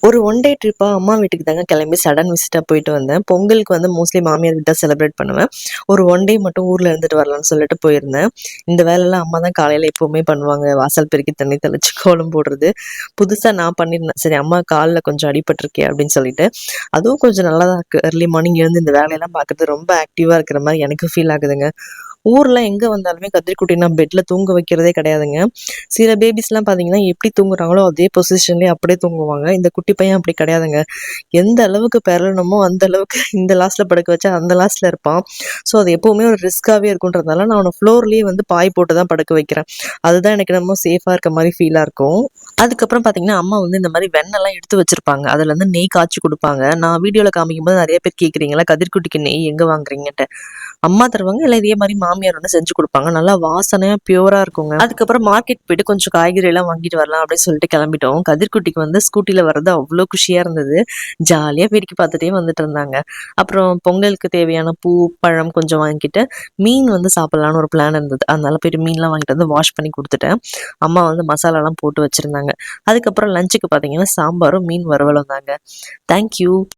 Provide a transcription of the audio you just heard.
ஒரு one day ட்ரிப்பா அம்மா வீட்டுக்கு தாங்க கிளம்பி சடன் விசிட்டா போயிட்டு வந்தேன். பொங்கலுக்கு வந்து மோஸ்ட்லி மாமியார் வீட்ல செலிப்ரேட் பண்ணுவேன். ஒரு ஒன் டே மட்டும் ஊர்ல இருந்துட்டு வரலாம்னு சொல்லிட்டு போயிருந்தேன். இந்த வேலைலாம் அம்மா தான் காலையில எப்பவுமே பண்ணுவாங்க. வாசல் பெருக்கி, தண்ணி தெளிச்சு, கோலம் போடுறது. புதுசா நான் பண்ணியிருந்தேன். சரி அம்மா கால்ல கொஞ்சம் அடிபட்டுருக்கே அப்படின்னு சொல்லிட்டு. அதுவும் கொஞ்சம் நல்லா தான் இருக்கு. ஏர்லி மார்னிங் எழுந்து இந்த வேலையெல்லாம் பார்க்குறது ரொம்ப ஆக்டிவா இருக்கிற மாரி எனக்கு ஃபீல் ஆகுதுங்க. ஊர்ல எங்க வந்தாலுமே கத்திரிக்குட்டினா பெட்ல தூங்க வைக்கிறதே கிடையாதுங்க. சில பேபிஸ்லாம் பார்த்தீங்கன்னா, எப்படி தூங்குறாங்களோ அதே பொசிஷன்லயே அப்படியே தூங்குவாங்க. இந்த குட்டி பையன் அப்படி கிடையாதுங்க. எந்த அளவுக்கு பெறலணுமோ அந்த அளவுக்கு இந்த லாஸ்ட்ல படுக்க வச்சா அந்த லாஸ்ட்ல இருப்பான். ஸோ அது எப்பவுமே ஒரு ரிஸ்க்காவே இருக்குன்றதுனால நான் அவன ஃப்ளோர்லயே வந்து பாய் போட்டு தான் படுக்க வைக்கிறேன். அதுதான் எனக்கு என்னமோ சேஃபா இருக்க மாரி ஃபீலா இருக்கும். அதுக்கப்புறம் பார்த்தீங்கன்னா, அம்மா வந்து இந்த மாரி வெண்ணெல்லாம் எடுத்து வச்சிருப்பாங்க. அதுல இருந்து நெய் காய்ச்சி குடுப்பாங்க. நான் வீடியோல காமிக்கும்போது நெறைய பேர் கேட்குறீங்களா, கதிர்குட்டிக்கு நெய் எங்க வாங்குறீங்கன்ட்டு. அம்மா தருவாங்க. இல்ல இதே மாரி மாமியார் வந்து செஞ்சு குடுப்பாங்க. நல்லா வாசனையா பியூரா இருக்குங்க. அதுக்கப்புறம் மார்க்கெட் போயிட்டு கொஞ்சம் காய்கறி எல்லாம் வாங்கிட்டு வரலாம் அப்படின்னு சொல்லிட்டு கிளம்பிட்டோம். கதிர்குட்டிக்கு வந்து ஸ்கூட்டில வர்றது அவ்ளோ குஷியா இருந்தது. ஜாலியா வேடிக்கை பார்த்துட்டே வந்துட்டு இருந்தாங்க. அப்புறம் பொங்கலுக்கு தேவையான பூ, பழம் கொஞ்சம் வாங்கிட்டு, மீன் வந்து சாப்பிடலான்னு ஒரு பிளான் இருந்தது. அதனால போயிட்டு மீன்லாம் வாங்கிட்டு வந்து வாஷ் பண்ணி குடுத்துட்டேன். அம்மா வந்து மசாலாலாம் போட்டு வச்சிருந்தாங்க. அதுக்கப்புறம் லஞ்சுக்கு பார்த்தீங்கன்னா, சாம்பாரும், மீன் வறுவலும் தாங்க. Thank you.